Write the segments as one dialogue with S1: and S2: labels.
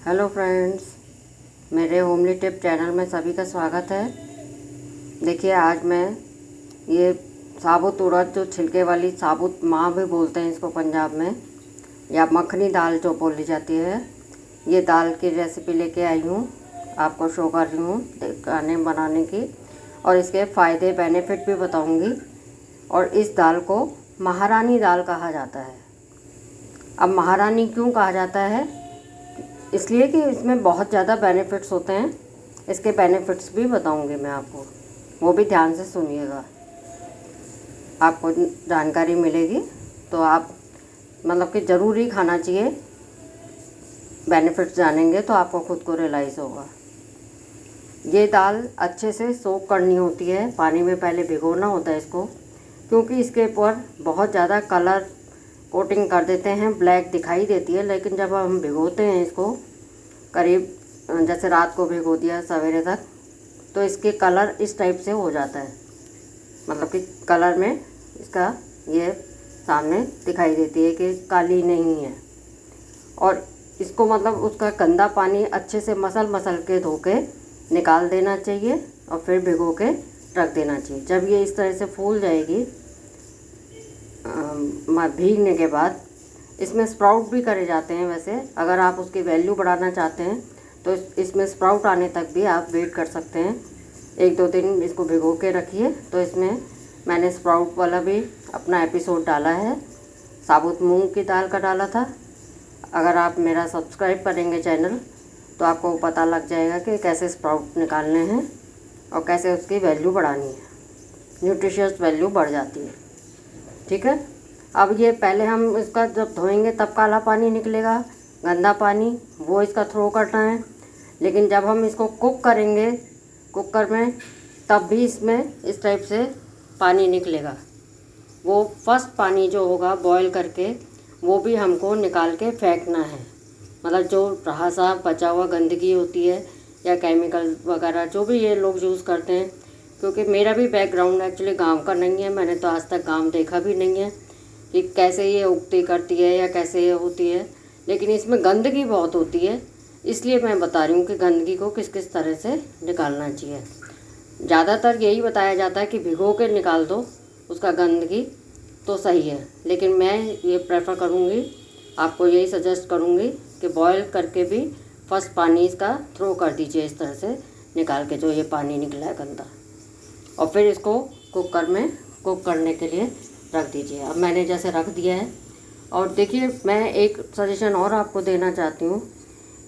S1: Hello friends, मेरे homely tip channel में सभी का स्वागत है। देखिए, आज मैं ये साबुत उड़द, जो छिलके वाली साबुत माह भी बोलते हैं इसको पंजाब में, या मखनी दाल जो बोली जाती है, ये दाल की रेसिपी लेके आई हूँ। आपको शो कर रही हूँ खाने बनाने की, और इसके फ़ायदे बेनिफिट भी बताऊँगी। और इस दाल को महारानी दाल कहा जाता है। अब महारानी क्यों कहा जाता है? इसलिए कि इसमें बहुत ज़्यादा बेनिफिट्स होते हैं। इसके बेनिफिट्स भी बताऊंगी मैं आपको, वो भी ध्यान से सुनिएगा, आपको जानकारी मिलेगी। तो आप मतलब कि ज़रूर ही खाना चाहिए। बेनिफिट्स जानेंगे तो आपको खुद को रियलाइज़ होगा। ये दाल अच्छे से सोक करनी होती है, पानी में पहले भिगोना होता है इसको, क्योंकि इसके ऊपर बहुत ज़्यादा कलर कोटिंग कर देते हैं, ब्लैक दिखाई देती है। लेकिन जब हम भिगोते हैं इसको, करीब जैसे रात को भिगो दिया सवेरे तक, तो इसके कलर इस टाइप से हो जाता है। मतलब कि कलर में इसका ये सामने दिखाई देती है कि काली नहीं है। और इसको मतलब उसका गंदा पानी अच्छे से मसल के धो के निकाल देना चाहिए, और फिर भिगो के रख देना चाहिए। जब ये इस तरह से फूल जाएगी भीगने के बाद, इसमें स्प्राउट भी करे जाते हैं। वैसे अगर आप उसकी वैल्यू बढ़ाना चाहते हैं तो इसमें स्प्राउट आने तक भी आप वेट कर सकते हैं। 1-2 दिन इसको भिगो के रखिए। तो इसमें मैंने स्प्राउट वाला भी अपना एपिसोड डाला है, साबुत मूंग की दाल का डाला था। अगर आप मेरा सब्सक्राइब करेंगे चैनल, तो आपको पता लग जाएगा कि कैसे स्प्राउट निकालने हैं और कैसे उसकी वैल्यू बढ़ानी है। न्यूट्रिशियस वैल्यू बढ़ जाती है। ठीक है। अब ये पहले हम इसका जब धोएंगे तब काला पानी निकलेगा, गंदा पानी, वो इसका थ्रो करना है। लेकिन जब हम इसको कुक करेंगे कुकर में, तब भी इसमें इस टाइप से पानी निकलेगा। वो फर्स्ट पानी जो होगा बॉईल करके, वो भी हमको निकाल के फेंकना है। मतलब जो रहा सा बचा हुआ गंदगी होती है या केमिकल वगैरह जो भी ये लोग यूज़ करते हैं, क्योंकि मेरा भी बैकग्राउंड एक्चुअली गांव का नहीं है। मैंने तो आज तक गांव देखा भी नहीं है कि कैसे ये उगती करती है या कैसे ये होती है। लेकिन इसमें गंदगी बहुत होती है, इसलिए मैं बता रही हूँ कि गंदगी को किस किस तरह से निकालना चाहिए। ज़्यादातर यही बताया जाता है कि भिगो के निकाल दो उसका गंदगी, तो सही है। लेकिन मैं ये प्रेफर करूँगी, आपको यही सजेस्ट करूँगी कि बॉयल करके भी फर्स्ट पानी इसका थ्रो कर दीजिए, इस तरह से निकाल के जो ये पानी निकला है गंदा, और फिर इसको कुकर में कुक करने के लिए रख दीजिए। अब मैंने जैसे रख दिया है। और देखिए, मैं एक सजेशन और आपको देना चाहती हूँ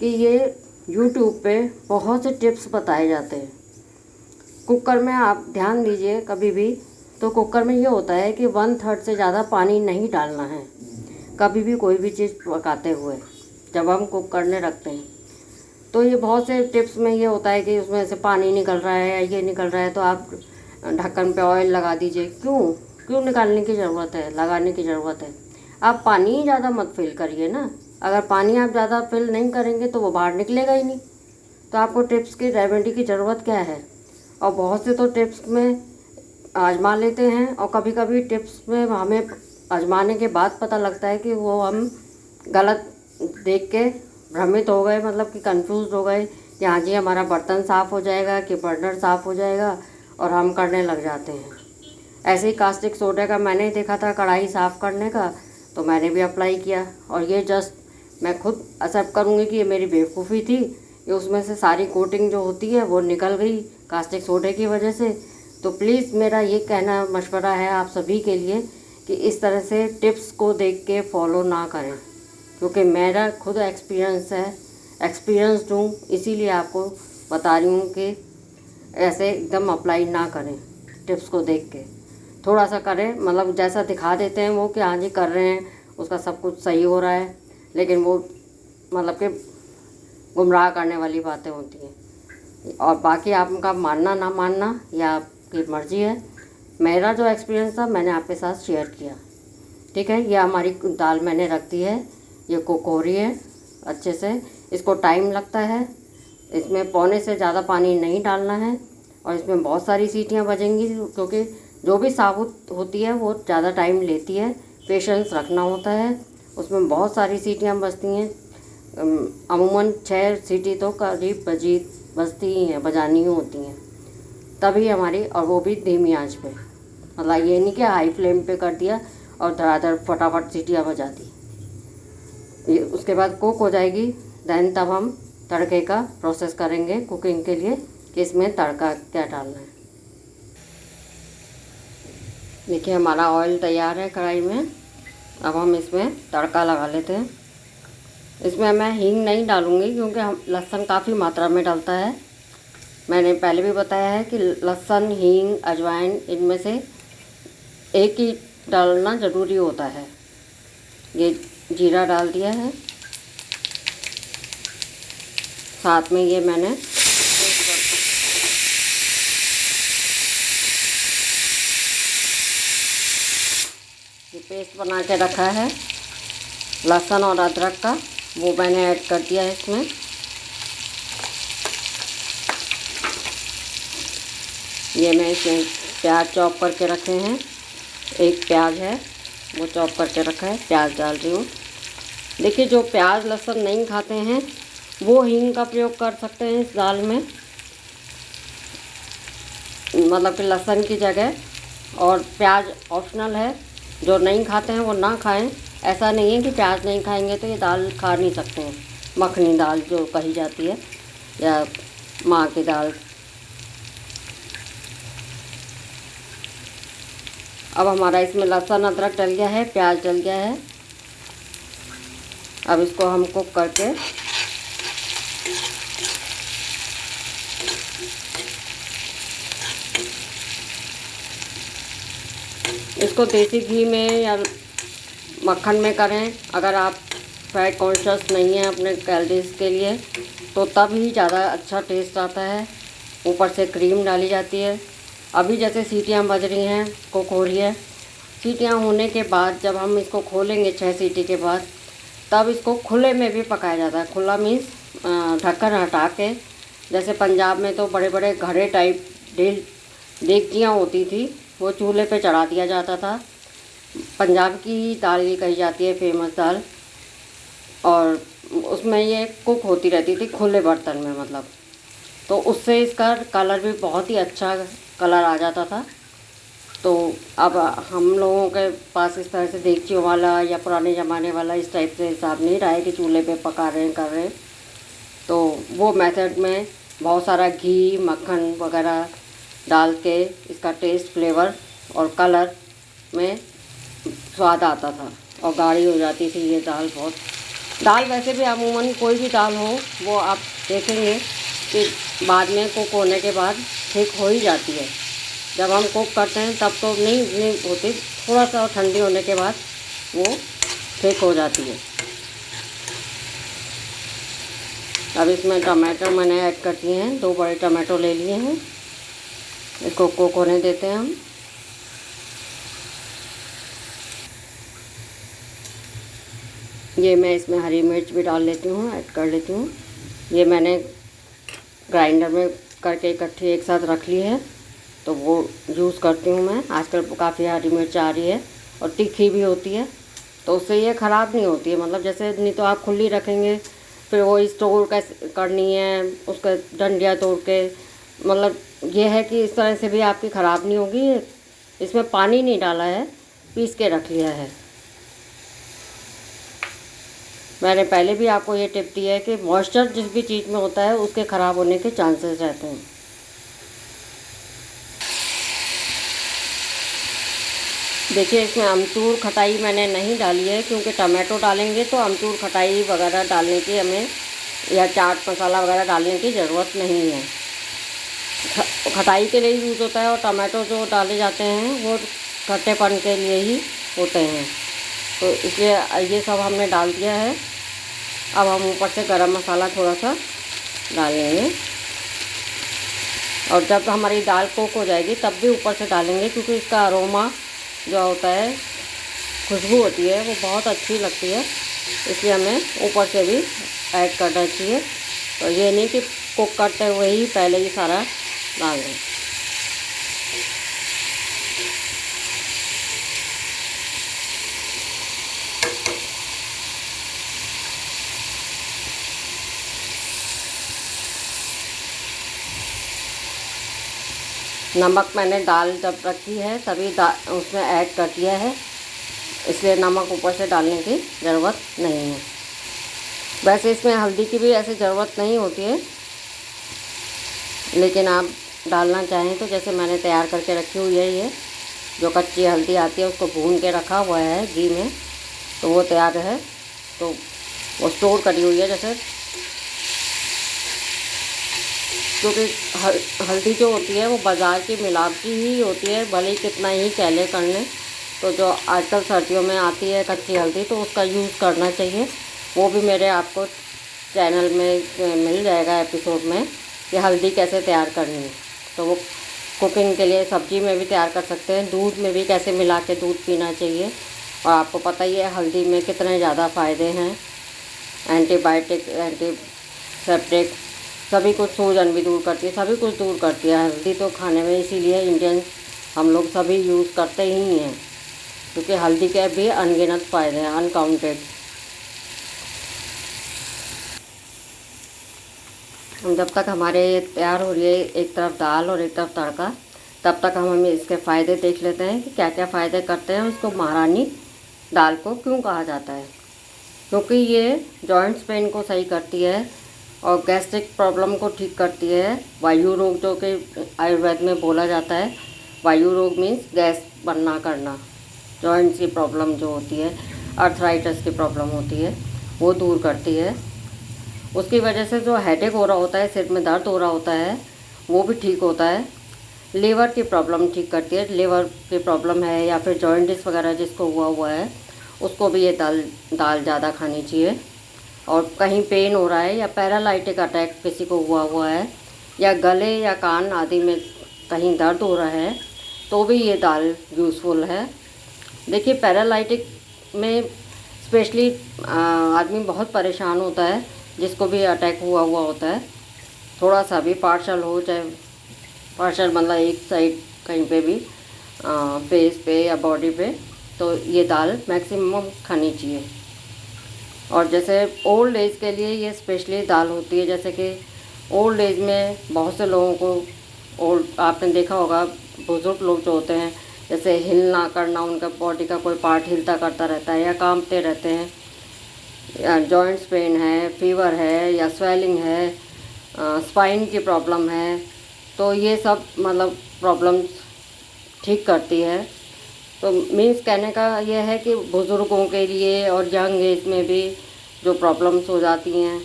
S1: कि ये YouTube पे बहुत से टिप्स बताए जाते हैं। कुकर में आप ध्यान दीजिए कभी भी, तो कुकर में ये होता है कि 1/3 से ज़्यादा पानी नहीं डालना है कभी भी कोई भी चीज़ पकाते हुए, जब हम कुक करने रखते हैं। तो ये बहुत से टिप्स में ये होता है कि उसमें से पानी निकल रहा है या ये निकल रहा है, तो आप ढक्कन पे ऑयल लगा दीजिए। क्यों निकालने की ज़रूरत है, लगाने की ज़रूरत है? आप पानी ही ज़्यादा मत फिल करिए ना। अगर पानी आप ज़्यादा फिल नहीं करेंगे तो वो बाहर निकलेगा ही नहीं। तो आपको टिप्स की रेमेडी की ज़रूरत क्या है? और बहुत से तो टिप्स में आजमा लेते हैं, और कभी कभी टिप्स में हमें आजमाने के बाद पता लगता है कि वो हम गलत देख के भ्रमित हो गए, मतलब कि कंफ्यूज हो गए कि हाँ जी हमारा बर्तन साफ़ हो जाएगा कि बर्नर साफ़ हो जाएगा, और हम करने लग जाते हैं। ऐसे ही कास्टिक सोडा का मैंने देखा था कढ़ाई साफ़ करने का, तो मैंने भी अप्लाई किया। और ये जस्ट मैं खुद एक्सेप्ट करूँगी कि ये मेरी बेवकूफ़ी थी। ये उसमें से सारी कोटिंग जो होती है वो निकल गई कास्टिक सोडे की वजह से। तो प्लीज़ मेरा ये कहना मशवरा है आप सभी के लिए कि इस तरह से टिप्स को देख के फॉलो ना करें, क्योंकि मेरा खुद एक्सपीरियंस्ड हूँ, इसीलिए आपको बता रही हूँ कि ऐसे एकदम अप्लाई ना करें। टिप्स को देख के थोड़ा सा करें, मतलब जैसा दिखा देते हैं वो कि हाँ जी कर रहे हैं, उसका सब कुछ सही हो रहा है, लेकिन वो मतलब कि गुमराह करने वाली बातें होती हैं। और बाकी आपका मानना ना मानना यह आपकी मर्ज़ी है। मेरा जो एक्सपीरियंस था मैंने आपके साथ शेयर किया। ठीक है। ये हमारी दाल मैंने रख दी है, ये कुक हो रही है अच्छे से। इसको टाइम लगता है, इसमें पौने से ज़्यादा पानी नहीं डालना है, और इसमें बहुत सारी सीटियां बजेंगी, क्योंकि जो भी साबुत होती है वो ज़्यादा टाइम लेती है, पेशेंस रखना होता है। उसमें बहुत सारी सीटियां बजती हैं। अमूमन 6 सीटी तो करीब बजती ही हैं, बजानी ही होती हैं, तभी हमारी, और वो भी धीमी आंच पे। मतलब ये नहीं कि हाई फ्लेम पे कर दिया और धड़ाधड़ फटाफट सीटियाँ बजा दी। ये उसके बाद कुक हो जाएगी, देन तब हम तड़के का प्रोसेस करेंगे कुकिंग के लिए कि इसमें तड़का क्या डालना है। देखिए हमारा ऑयल तैयार है कढ़ाई में। अब हम इसमें तड़का लगा लेते हैं। इसमें मैं हींग नहीं डालूँगी क्योंकि हम लहसुन काफ़ी मात्रा में डलता है। मैंने पहले भी बताया है कि लहसुन, हींग, अजवाइन इनमें से एक ही डालना ज़रूरी होता है। ये जीरा डाल दिया है, साथ में ये मैंने पेस्ट बना के रखा है लहसुन और अदरक का, वो मैंने ऐड कर दिया है इसमें। ये मैं इसमें प्याज चॉप करके रखे हैं, एक प्याज है वो चॉप करके रखा है, प्याज डाल रही हूँ। देखिए जो प्याज लहसुन नहीं खाते हैं वो हींग का प्रयोग कर सकते हैं इस दाल में, मतलब कि लहसुन की जगह, और प्याज ऑप्शनल है। जो नहीं खाते हैं वो ना खाएं। ऐसा नहीं है कि प्याज नहीं खाएंगे तो ये दाल खा नहीं सकते हैं, मखनी दाल जो कही जाती है या माँ की दाल। अब हमारा इसमें लहसुन अदरक डल गया है, प्याज डल गया है। अब इसको हम कुक करके इसको देसी घी में या मक्खन में करें। अगर आप फैट कॉन्शियस नहीं हैं अपने कैलोरीज के लिए तो तब ही ज़्यादा अच्छा टेस्ट आता है। ऊपर से क्रीम डाली जाती है। अभी जैसे सीटियाँ बज रही हैं, कुक हो रही है, सीटियाँ होने के बाद जब हम इसको खोलेंगे 6 सीटी के बाद, तब इसको खुले में भी पकाया जाता है। खुला मीन्स ढक्कन हटा के, जैसे पंजाब में तो बड़े बड़े घड़े टाइप देगचियाँ होती थी, वो चूल्हे पे चढ़ा दिया जाता था। पंजाब की दाल ये कही जाती है फेमस दाल, और उसमें ये कुक होती रहती थी खुले बर्तन में, मतलब तो उससे इसका कलर भी बहुत ही अच्छा कलर आ जाता था। तो अब हम लोगों के पास इस तरह से देगचियों वाला या पुराने ज़माने वाला इस टाइप से हिसाब नहीं रहा है कि चूल्हे पे पका रहे हैं, कर रहे हैं। तो वो मेथड में बहुत सारा घी मक्खन वगैरह डाल के इसका टेस्ट, फ्लेवर और कलर में स्वाद आता था और गाढ़ी हो जाती थी ये दाल। बहुत दाल वैसे भी अमूमन कोई भी दाल हो वो आप देखेंगे कि बाद में कुक होने के बाद ठीक हो ही जाती है। जब हम कुक करते हैं तब तो नहीं होती, थोड़ा सा ठंडी होने के बाद वो ठीक हो जाती है। अब इसमें टमाटर मैंने ऐड कर दिए हैं, 2 बड़े टमाटो ले लिए हैं। इसको कुक होने देते हैं हम। ये मैं इसमें हरी मिर्च भी डाल लेती हूँ, ऐड कर लेती हूँ। ये मैंने ग्राइंडर में करके इकट्ठी एक साथ रख ली है, तो वो यूज़ करती हूँ मैं। आजकल काफ़ी हरी मिर्च आ रही है और तीखी भी होती है, तो उससे ये ख़राब नहीं होती है। मतलब जैसे नहीं तो आप खुली रखेंगे, फिर वो स्टोर कैसे करनी है, उसका डंडियाँ तोड़ के, मतलब ये है कि इस तरह से भी आपकी ख़राब नहीं होगी। इसमें पानी नहीं डाला है, पीस के रख लिया है। मैंने पहले भी आपको ये टिप दी है कि मॉइस्चर जिस भी चीज़ में होता है उसके ख़राब होने के चांसेस रहते हैं। देखिए इसमें अमचूर खटाई मैंने नहीं डाली है क्योंकि टमाटो डालेंगे तो अमचूर खटाई वगैरह डालने की हमें, या चाट मसाला वगैरह डालने की ज़रूरत नहीं है। खटाई के लिए यूज़ होता है, और टमाटो जो डाले जाते हैं वो खट्टेपन के लिए ही होते हैं। तो इसलिए ये सब हमने डाल दिया है। अब हम ऊपर से गरम मसाला थोड़ा सा डालेंगे, और जब हमारी दाल कुक हो जाएगी तब भी ऊपर से डालेंगे, क्योंकि इसका अरोमा जो होता है, खुशबू होती है, वो बहुत अच्छी लगती है। इसलिए हमें ऊपर से भी ऐड करना चाहिए। तो ये नहीं कि कुक करते हुए ही पहले ही सारा डाल दें। नमक मैंने दाल जब रखी है तभी उसमें ऐड कर दिया है, इसलिए नमक ऊपर से डालने की ज़रूरत नहीं है। वैसे इसमें हल्दी की भी ऐसी ज़रूरत नहीं होती है, लेकिन आप डालना चाहें तो जैसे मैंने तैयार करके रखी हुई है, ये जो कच्ची हल्दी आती है उसको भून के रखा हुआ है घी में, तो वो तैयार है, तो वो स्टोर करी हुई है। जैसे क्योंकि हल्दी जो होती है वो बाज़ार की मिलावटी ही होती है, भले ही कितना ही कहले करने, तो जो आजकल सर्दियों में आती है कच्ची हल्दी, तो उसका यूज़ करना चाहिए। वो भी मेरे आपको चैनल में मिल जाएगा एपिसोड में कि हल्दी कैसे तैयार करनी है। तो वो कुकिंग के लिए सब्ज़ी में भी तैयार कर सकते हैं, दूध में भी कैसे मिला के दूध पीना चाहिए। और आपको पता ही है हल्दी में कितने ज़्यादा फ़ायदे हैं, एंटीबायोटिक, एंटीसेप्टिक, सभी कुछ, सूजन भी दूर करती है, सभी कुछ दूर करती है हल्दी तो खाने में। इसीलिए इंडियन हम लोग सभी यूज़ करते ही हैं, क्योंकि हल्दी के भी अनगिनत फ़ायदे हैं, अनकाउंटेड। जब तक हमारे ये तैयार हो रही है एक तरफ दाल और एक तरफ तड़का, तब तक हम इसके फ़ायदे देख लेते हैं कि क्या क्या फ़ायदे करते हैं। इसको महारानी दाल को क्यों कहा जाता है? क्योंकि ये जॉइंट्स पेन को सही करती है और गैस्ट्रिक प्रॉब्लम को ठीक करती है। वायु रोग, जो कि आयुर्वेद में बोला जाता है, वायु रोग मीन्स गैस बनना करना, जॉइंट्स की प्रॉब्लम जो होती है, अर्थराइटिस की प्रॉब्लम होती है, वो दूर करती है। उसकी वजह से जो हेडेक हो रहा होता है, सिर में दर्द हो रहा होता है, वो भी ठीक होता है। लीवर की प्रॉब्लम ठीक करती है, लीवर की प्रॉब्लम है या फिर जॉइंटिस वगैरह जिसको हुआ है, उसको भी ये दाल ज़्यादा खानी चाहिए। और कहीं पेन हो रहा है या पैरालाइटिक अटैक किसी को हुआ है, या गले या कान आदि में कहीं दर्द हो रहा है, तो भी ये दाल यूज़फुल है। देखिए पैरालाइटिक में स्पेशली आदमी बहुत परेशान होता है, जिसको भी अटैक हुआ होता है, थोड़ा सा भी पार्शल हो, चाहे पार्शल मतलब एक साइड कहीं पे भी, फेस पे या बॉडी पे, तो ये दाल मैक्सिमम खानी चाहिए। और जैसे ओल्ड एज के लिए ये स्पेशली दाल होती है, जैसे कि ओल्ड एज में बहुत से लोगों को, आपने देखा होगा बुज़ुर्ग लोग जो होते हैं, जैसे हिलना करना, उनका बॉडी का कोई पार्ट हिलता करता रहता है या कांपते रहते हैं, या जॉइंट्स पेन है, फीवर है, या स्वेलिंग है, स्पाइन की प्रॉब्लम है, तो ये सब मतलब प्रॉब्लम्स ठीक करती है। तो मीन्स कहने का ये है कि बुज़ुर्गों के लिए और यंग एज में भी जो प्रॉब्लम्स हो जाती हैं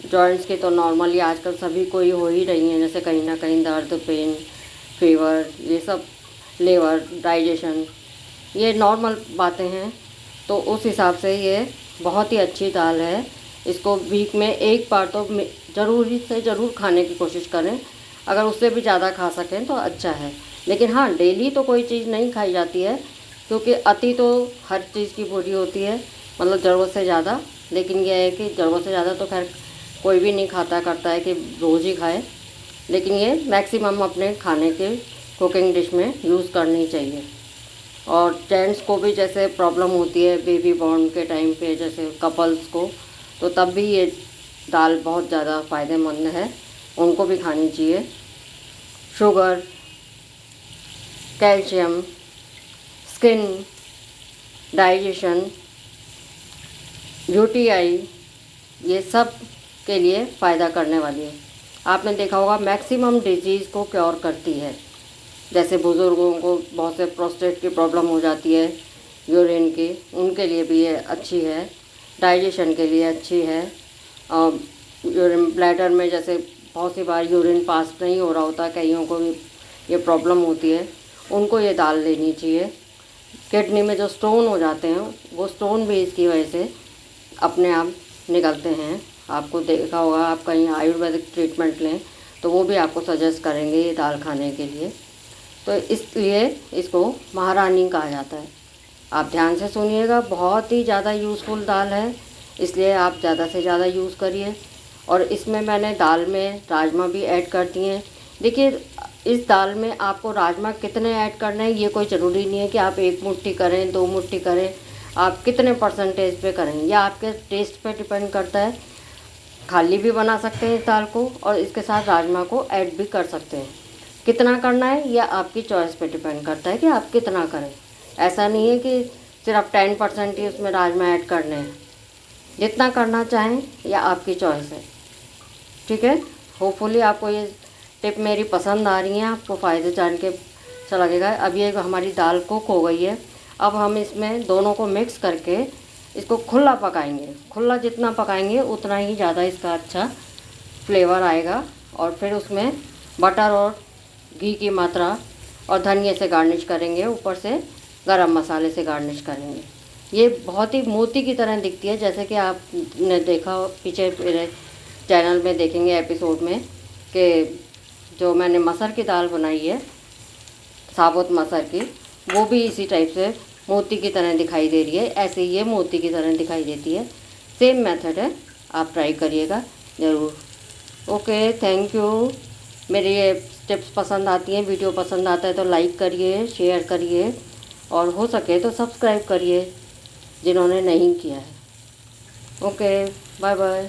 S1: जॉइंट्स की, तो नॉर्मली आजकल सभी को ही हो ही रही हैं, जैसे कहीं ना कहीं दर्द, पेन, फीवर, ये सब, लीवर, डाइजेशन, ये नॉर्मल बातें हैं। तो उस हिसाब से ये बहुत ही अच्छी दाल है। इसको वीक में एक बार तो ज़रूर खाने की कोशिश करें, अगर उससे भी ज़्यादा खा सकें तो अच्छा है। लेकिन हाँ, डेली तो कोई चीज़ नहीं खाई जाती है, क्योंकि अति तो हर चीज़ की बुरी होती है, मतलब ज़रूरत से ज़्यादा। लेकिन यह है कि ज़रूरत से ज़्यादा तो खैर कोई भी नहीं खाता करता है कि रोज़ ही खाए, लेकिन ये मैक्सिमम अपने खाने के कुकिंग डिश में यूज़ करनी चाहिए। और जेंट्स को भी जैसे प्रॉब्लम होती है बेबी बॉर्न के टाइम पे, जैसे कपल्स को, तो तब भी ये दाल बहुत ज़्यादा फ़ायदेमंद है, उनको भी खानी चाहिए। Sugar, calcium, skin, digestion, UTI, ये सब के लिए फ़ायदा करने वाली है। आपने देखा होगा मैक्सिमम डिजीज़ को क्योर करती है। जैसे बुज़ुर्गों को बहुत से प्रोस्टेट की प्रॉब्लम हो जाती है, यूरिन की, उनके लिए भी ये अच्छी है। डाइजेशन के लिए अच्छी है। और यूरिन ब्लैडर में जैसे बहुत सी बार यूरिन पास नहीं हो रहा होता, कईयों को ये प्रॉब्लम होती है, उनको ये दाल लेनी चाहिए। किडनी में जो स्टोन हो जाते हैं, वो स्टोन भी इसकी वजह से अपने आप निकलते हैं। आपको देखा होगा, आप कहीं आयुर्वेदिक ट्रीटमेंट लें तो वो भी आपको सजेस्ट करेंगे ये दाल खाने के लिए। तो इसलिए इसको महारानी कहा जाता है। आप ध्यान से सुनिएगा, बहुत ही ज़्यादा यूज़फुल दाल है, इसलिए आप ज़्यादा से ज़्यादा यूज़ करिए। और इसमें मैंने दाल में राजमा भी ऐड कर दिए हैं। देखिए, इस दाल में आपको राजमा कितने ऐड करने हैं ये कोई ज़रूरी नहीं है कि आप 1 मुट्ठी करें, 2 मुट्ठी करें, आप कितने परसेंटेज पे करें, यह आपके टेस्ट पे डिपेंड करता है। खाली भी बना सकते हैं इस दाल को और इसके साथ राजमा को ऐड भी कर सकते हैं। कितना करना है यह आपकी चॉइस पे डिपेंड करता है कि आप कितना करें। ऐसा नहीं है कि सिर्फ 10% ही उसमें राजमा ऐड करने हैं। जितना करना चाहें यह आपकी चॉइस है। ठीक है, होपफुली आपको ये टिप मेरी पसंद आ रही है, आपको फ़ायदे जान के अच्छा लगेगा। अब ये हमारी दाल कुक हो गई है। अब हम इसमें दोनों को मिक्स करके इसको खुला पकाएंगे। खुला जितना पकाएंगे उतना ही ज़्यादा इसका अच्छा फ्लेवर आएगा। और फिर उसमें बटर और घी की मात्रा और धनिया से गार्निश करेंगे, ऊपर से गरम मसाले से गार्निश करेंगे। ये बहुत ही मोती की तरह दिखती है, जैसे कि आपने देखा पीछे मेरे चैनल में देखेंगे एपिसोड में कि जो मैंने मसर की दाल बनाई है, साबुत मसर की, वो भी इसी टाइप से मोती की तरह दिखाई दे रही है। ऐसे ये मोती की तरह दिखाई देती है। सेम मेथड है, आप ट्राई करिएगा ज़रूर। Okay, thank you. मेरी ये टिप्स पसंद आती हैं, वीडियो पसंद आता है तो लाइक करिए, शेयर करिए और हो सके तो सब्सक्राइब करिए जिन्होंने नहीं किया है। Okay, bye bye.